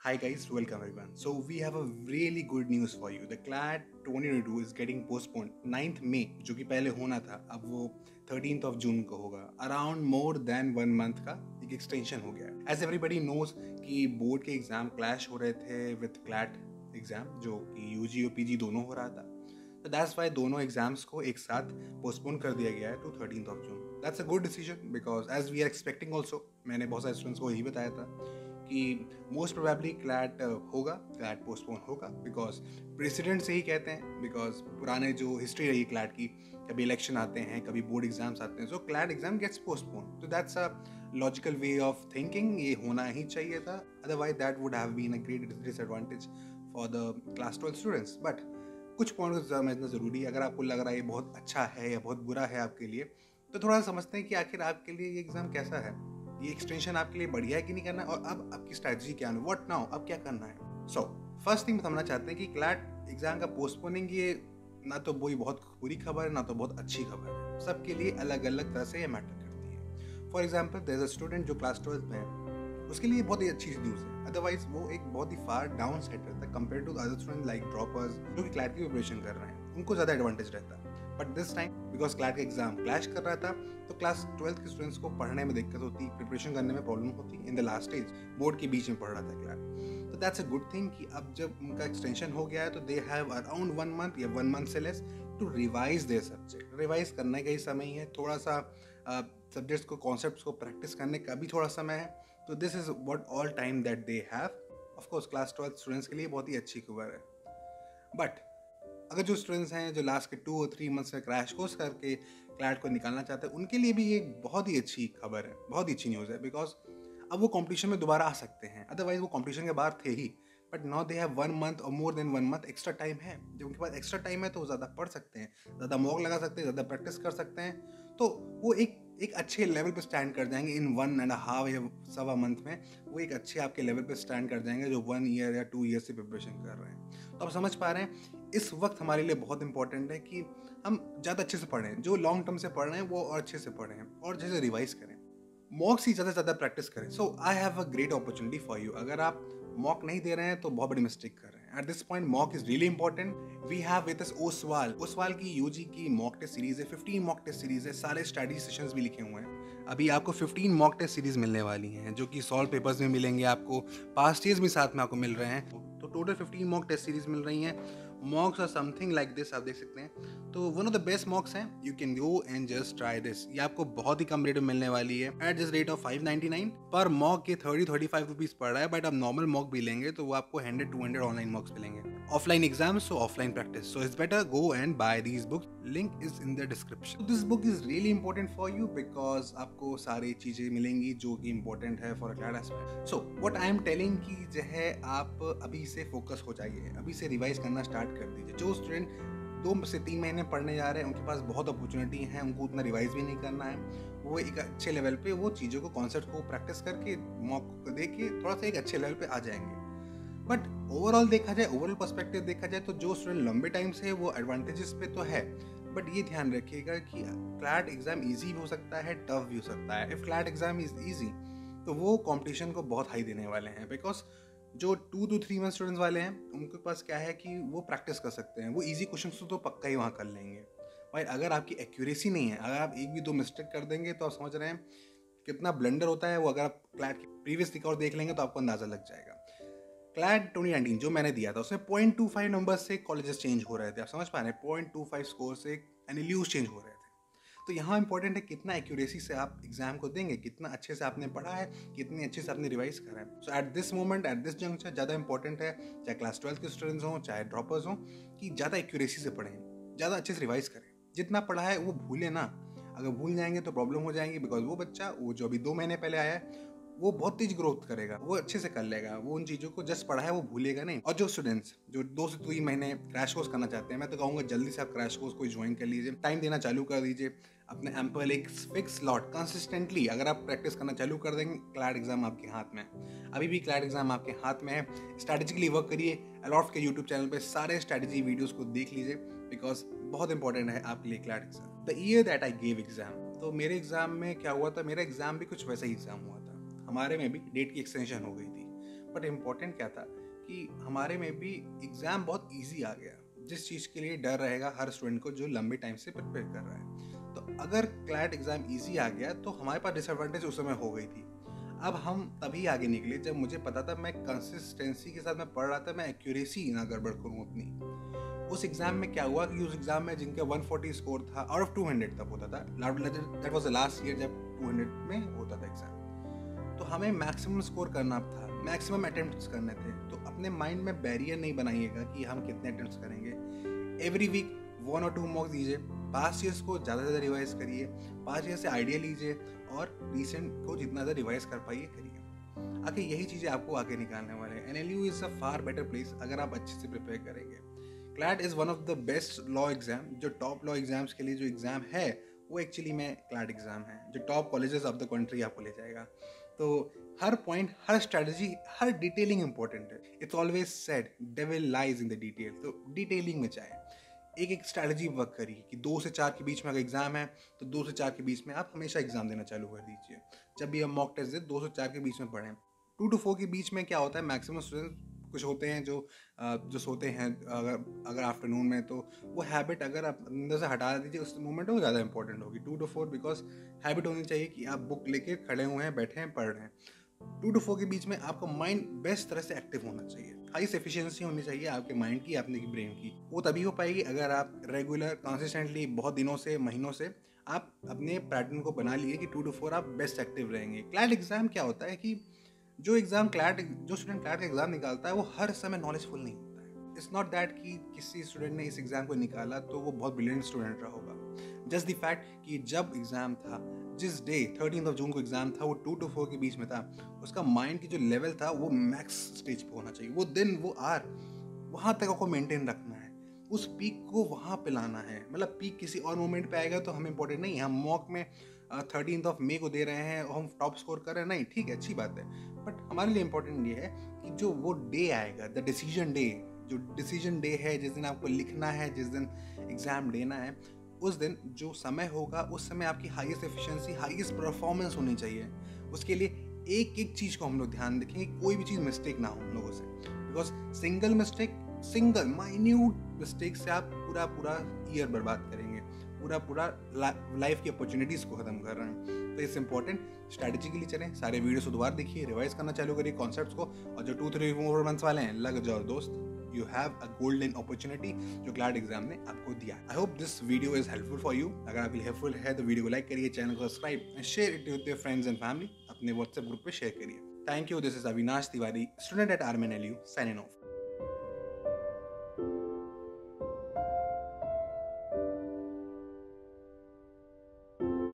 Hi guys, welcome everyone. So we have a really good news for you. The CLAT 2022 is getting postponed 9th May, जो कि पहले होना था, अब वो 13th of June को होगा. Around more than 1 month का एक extension हो गया है. As everybody knows कि बोर्ड के एग्जाम क्लैश हो रहे थे with CLAT एग्जाम, जो कि UG और PG दोनों हो रहा था. So that's why दोनों एग्जाम्स को एक साथ पोस्टपोन कर दिया गया है to 13th of June. That's a good decision because as we are expecting also, मैंने बहुत सारे स्टूडेंट्स को यही बताया था कि मोस्ट प्रोबेबली क्लैट होगा, क्लैट पोस्टपोन होगा बिकॉज प्रेसिडेंट से ही कहते हैं, बिकॉज पुराने जो हिस्ट्री रही क्लैट की, कभी इलेक्शन आते हैं, कभी बोर्ड एग्जाम्स आते हैं, so CLAT exam gets postpone. तो that's a logical way of thinking, ये होना ही चाहिए था, otherwise that would have been a great disadvantage for the class 12 students. But कुछ पॉइंट को समझना ज़रूरी है. अगर आपको लग रहा है ये बहुत अच्छा है या बहुत बुरा है आपके लिए, तो थोड़ा सा समझते हैं कि आखिर आपके लिए ये एग्ज़ाम कैसा है, ये एक्सटेंशन आपके लिए बढ़िया है कि नहीं करना है, और अब आपकी स्ट्रैटेजी क्या है, व्हाट नाउ, अब क्या करना है. सो फर्स्ट थिंग समझना चाहते हैं कि क्लैट एग्जाम का पोस्टपोनिंग ये ना तो कोई बहुत बुरी खबर है ना तो बहुत अच्छी खबर है. सबके लिए अलग अलग तरह से ये मैटर करती है. For example there is a student जो क्लास 12 में है, उसके लिए बहुत ही अच्छी न्यूज़ है. अदरवाइज वो एक बहुत ही फार डाउन साइड रहता है compare to other student like droppers जो कि क्लैट की प्रिपरेशन कर रहे हैं, उनको ज़्यादा एडवांटेज रहता है. But this time because CLAT का एग्जाम क्लैश कर रहा था, तो क्लास 12 के स्टूडेंट्स को पढ़ने में दिक्कत होती, प्रिपरेशन करने में प्रॉब्लम होती. In the last stage board के बीच में पढ़ रहा था क्लैट. तो दैट्स अ गुड थिंग कि अब जब उनका एक्सटेंशन हो गया है तो दे हैव अराउंड 1 month या 1 month से less to revise their subject. Revise करने का ही समय ही है, थोड़ा सा सब्जेक्ट्स को, कॉन्सेप्ट्स को प्रैक्टिस करने का भी थोड़ा समय है. तो this is what all time that they have. Of course class 12 students के लिए बहुत ही अच्छी खबर है. बट अगर जो स्टूडेंट्स हैं जो लास्ट के 2 और 3 मंथ्स में क्रैश कोर्स करके क्लैट को निकालना चाहते हैं, उनके लिए भी ये बहुत ही अच्छी खबर है, बहुत ही अच्छी न्यूज़ है. बिकॉज अब वो कॉम्पिटिशन में दोबारा आ सकते हैं. अदरवाइज वो कॉम्पिटिशन के बाहर थे ही, but now they have 1 month और more than 1 month extra time है. जब उनके पास एक्स्ट्रा टाइम है तो वो ज़्यादा पढ़ सकते हैं, ज़्यादा मॉक लगा सकते हैं, ज़्यादा प्रैक्टिस कर सकते हैं. तो वो एक अच्छे लेवल पे स्टैंड कर जाएंगे इन 1.5 या सवा मंथ में. वो एक अच्छे आपके लेवल पे स्टैंड कर जाएंगे जो 1 year या 2 year से प्रिपरेशन कर रहे हैं. तो आप समझ पा रहे हैं इस वक्त हमारे लिए बहुत इंपॉर्टेंट है कि हम ज़्यादा अच्छे से पढ़ें. जो लॉन्ग टर्म से पढ़ रहे हैं वो और अच्छे से पढ़ें और अच्छे से रिवाइज करें, मॉक्स ही ज़्यादा से ज़्यादा प्रैक्टिस करें. So I have a great opportunity for you. अगर आप मॉक नहीं दे रहे हैं तो बहुत बड़ी मिस्टेक कर रहे हैं. At this point mock is really important. We have with us Oswaal की यूजी की मॉक टेस्ट सीरीज है, 15 मॉक टेस्ट सीरीज है, सारे स्टडी सेशंस भी लिखे हुए हैं. अभी आपको 15 मॉक टेस्ट सीरीज मिलने वाली हैं जो कि सॉल्व पेपर्स में मिलेंगे, आपको पास्ट ईयर्स भी साथ में आपको मिल रहे हैं. तो टोटल 15 मॉक टेस्ट सीरीज मिल रही हैं. Mocks are something like this, आप देख सकते हैं. तो one of the best mocks हैं, you can go and just try this. ये आपको बहुत ही कम रेट में मिलने वाली है, एट जस्ट रेट ऑफ 599 पर मॉक के 30-35 रुपीज पड़ रहा है. बट आप नॉर्मल मॉक भी लेंगे तो वो आपको 100-200 ऑनलाइन मॉक्स मिलेंगे. Offline exam so offline practice, so it's better go and buy these books. Link is in the description. This book is really important for you because आपको सारी चीजें मिलेंगी जो कि इंपॉर्टेंट है for a CLAT aspect. So what I am telling कि जो है आप अभी से फोकस हो जाइए, अभी से रिवाइज करना स्टार्ट कर दीजिए. जो स्टूडेंट 2 से 3 महीने पढ़ने जा रहे हैं उनके पास बहुत अपॉर्चुनिटी है, उनको उतना रिवाइज भी नहीं करना है. वो एक अच्छे लेवल पे वो चीज़ों को, कॉन्सेप्ट को प्रैक्टिस करके, मॉक को दे के थोड़ा सा एक अच्छे लेवल पे आ जाएंगे. बट ओवरऑल देखा जाए, ओवरऑल पर्सपेक्टिव देखा जाए तो जो स्टूडेंट लंबे टाइम से है वो एडवांटेजेस पे तो है. बट ये ध्यान रखिएगा कि क्लैट एग्जाम ईजी भी हो सकता है, टफ भी हो सकता है. If CLAT exam is easy तो वो कॉम्पिटिशन को बहुत हाई देने वाले हैं. बिकॉज जो 2 to 3 मंथ स्टूडेंट्स वाले हैं उनके पास क्या है कि वो प्रैक्टिस कर सकते हैं, वो इजी क्वेश्चन तो पक्का ही वहाँ कर लेंगे. भाई अगर आपकी एक्यूरेसी नहीं है, अगर आप एक भी दो मिस्टेक कर देंगे तो आप समझ रहे हैं कितना ब्लंडर होता है वो. अगर आप क्लैट की प्रीवियस रिकॉर्ड देख लेंगे तो आपको अंदाज़ा लग जाएगा. क्लैट 2019 जो मैंने दिया था उसमें 0.25 नंबर से कॉलेजेस चेंज हो रहे थे. आप समझ पा रहे हैं, 0.25 स्कोर से एनएलयूज चेंज हो रहे थे. तो यहाँ इंपॉर्टेंट है कितना एक्यूरेसी से आप एग्जाम को देंगे, कितना अच्छे से आपने पढ़ा है, कितनी अच्छे से आपने रिवाइज करा है. So at this moment, at this juncture ज़्यादा इंपॉर्टेंट है, चाहे क्लास 12 के स्टूडेंट्स हों चाहे ड्रॉपर्स हों, कि ज़्यादा एक्यूरेसी से पढ़ें, ज़्यादा अच्छे से रिवाइज करें. जितना पढ़ा है वो भूलें ना. अगर भूल जाएंगे तो प्रॉब्लम हो जाएंगी. बिकॉज वो बच्चा, वो जो अभी 2 महीने पहले आया है, वो बहुत तेज ग्रोथ करेगा, वो अच्छे से कर लेगा, वो उन चीज़ों को जस्ट पढ़ा है वो भूलेगा नहीं. और जो स्टूडेंट्स जो 2 से 3 महीने क्रैश कोर्स करना चाहते हैं, मैं तो कहूँगा जल्दी से आप क्रैश कोर्स को ज्वाइन कर लीजिए, टाइम देना चालू कर दीजिए. अपने एम्पल एक फिक्स स्लॉट कंसिस्टेंटली अगर आप प्रैक्टिस करना चालू कर देंगे, क्लैट एग्जाम आपके हाथ में है. अभी भी क्लैट एग्जाम आपके हाथ में है. स्ट्रैटेजिकली वर्क करिए. अलॉफ्ट के यूट्यूब चैनल पे सारे स्ट्रैटेजी वीडियोस को देख लीजिए बिकॉज बहुत इंपॉर्टेंट है आपके लिए CLAT exam. The year that I gave exam, तो मेरे एग्जाम में क्या हुआ था, मेरा एग्जाम भी कुछ वैसा ही एग्जाम हुआ था. हमारे में भी डेट की एक्सटेंशन हो गई थी. बट इम्पोर्टेंट क्या था कि हमारे में भी एग्ज़ाम बहुत ईजी आ गया, जिस चीज़ के लिए डर रहेगा हर स्टूडेंट को जो लंबे टाइम से प्रिपेयर कर रहा है। तो अगर क्लैट एग्ज़ाम ईजी आ गया तो हमारे पास डिसएडवांटेज उस समय हो गई थी। अब हम तभी आगे निकले जब मुझे पता था मैं कंसिस्टेंसी के साथ मैं पढ़ रहा था, मैं एक्यूरेसी ना गड़बड़ करूँ अपनी। उस एग्ज़ाम में क्या हुआ कि उस एग्ज़ाम में जिनके 140 स्कोर था आउट ऑफ 200 तक होता था, that was the last year जब 200 में होता था एग्ज़ाम, तो हमें मैक्सिमम स्कोर करना था, मैक्सिमम अटेम्प्ट्स करने थे। तो अपने माइंड में बैरियर नहीं बनाइएगा कि हम कितने अटेम्प्ट्स करेंगे। एवरी वीक 1 और 2 मॉक्स दीजिए, पास्ट ईयर्स को ज़्यादा से ज़्यादा रिवाइज करिए, पास्ट ईयर से आइडिया लीजिए और रिसेंट को जितना ज़्यादा रिवाइज कर पाइए करिए। आखिर यही चीज़ें आपको आगे निकालने वाले हैं। NLU is a far better place अगर आप अच्छे से प्रिपेयर करेंगे। CLAT is one of the best law exam. जो टॉप लॉ एग्जाम्स के लिए जो एग्ज़ाम है वो एक्चुअली में क्लैट एग्ज़ाम है, जो top colleges of the country आपको ले जाएगा। तो हर पॉइंट, हर स्ट्रैटेजी, हर डिटेलिंग इंपॉर्टेंट है। It's always said devil lies in the detail. तो डिटेलिंग में चाहे एक एक स्ट्रैटेजी वर्क करिए कि 2 से 4 के बीच में अगर एग्जाम है तो 2 से 4 के बीच में आप हमेशा एग्जाम देना चालू कर दीजिए। जब भी हम मॉक टेस्ट दें 2 से 4 के बीच में पढ़ें। 2 to 4 के बीच में क्या होता है, मैक्सिमम स्टूडेंट कुछ होते हैं जो सोते हैं अगर आफ्टरनून में, तो वो हैबिट अगर आप अंदर से हटा दीजिए उस मोमेंट में, वो ज़्यादा इंपॉर्टेंट होगी। 2 to 4 बिकॉज हैबिट होनी चाहिए कि आप बुक लेके खड़े हुए हैं, बैठे हैं, पढ़ रहे हैं। 2 to 4 के बीच में आपका माइंड बेस्ट तरह से एक्टिव होना चाहिए, हाईएस्ट एफिशिएंसी होनी चाहिए आपके माइंड की, आपने की ब्रेन की। वो तभी हो पाएगी अगर आप रेगुलर कंसिस्टेंटली बहुत दिनों से, महीनों से आप अपने पैटर्न को बना लिए कि 2 to 4 आप बेस्ट एक्टिव रहेंगे। क्लैट एग्जाम क्या होता है कि जो स्टूडेंट क्लैट का एग्जाम निकालता है वो हर समय नॉलेजफुल नहीं होता है। इट्स नॉट दैट कि किसी स्टूडेंट ने इस एग्जाम को निकाला तो वो बहुत ब्रिलियंट स्टूडेंट रहा होगा। जस्ट द फैक्ट कि जब एग्जाम था, जिस डे 13 जून को एग्जाम था, वो 2 to 4 के बीच में था, उसका माइंड की जो लेवल था वो मैक्स स्टेज पे होना चाहिए। वो दिन, वो आर, वहाँ तक आपको मेंटेन रखना है, उस पीक को वहाँ पे लाना है। मतलब पीक किसी और मोमेंट पे आएगा तो हमें इंपॉर्टेंट नहीं है। हम मॉक में 13 मई को दे रहे हैं और हम टॉप स्कोर कर रहे हैं, नहीं, ठीक है, अच्छी बात है, बट हमारे लिए इंपॉर्टेंट ये है कि जो वो डे आएगा, द डिसीजन डे, जो डिसीजन डे है, जिस दिन आपको लिखना है, जिस दिन एग्जाम देना है, उस दिन जो समय होगा उस समय आपकी हाईएस्ट एफिशिएंसी, हाईएस्ट परफॉर्मेंस होनी चाहिए। उसके लिए एक एक चीज़ को हम लोग ध्यान रखेंगे, कोई भी चीज़ मिस्टेक ना हो हम लोगों से, because single mistake, single minute mistake से आप पूरा ईयर बर्बाद करेंगे, पूरा लाइफ की अपॉर्चुनिटीज़ को ख़त्म कर रहे हैं। तो इट्स इंपॉर्टेंट, स्ट्रैटेजी के लिए चलें, सारे वीडियोस को दोबारा देखिए, रिवाइज करना चालू करिए कॉन्सेप्ट्स को, और जो 2-3 मंथ्स वाले हैं लग जाओ दोस्त, you have a golden opportunity जो क्लैट एग्जाम ने आपको दिया। I hope this video is helpful for you. अगर आपके लिए हेल्पफुल है तो वीडियो को लाइक करिए, चैनल को subscribe and share it with your friends and family. अपने व्हाट्सएप ग्रुप पे शेयर करिए। Thank you. This is Avinash Tiwari, student at RMNLU, signing off.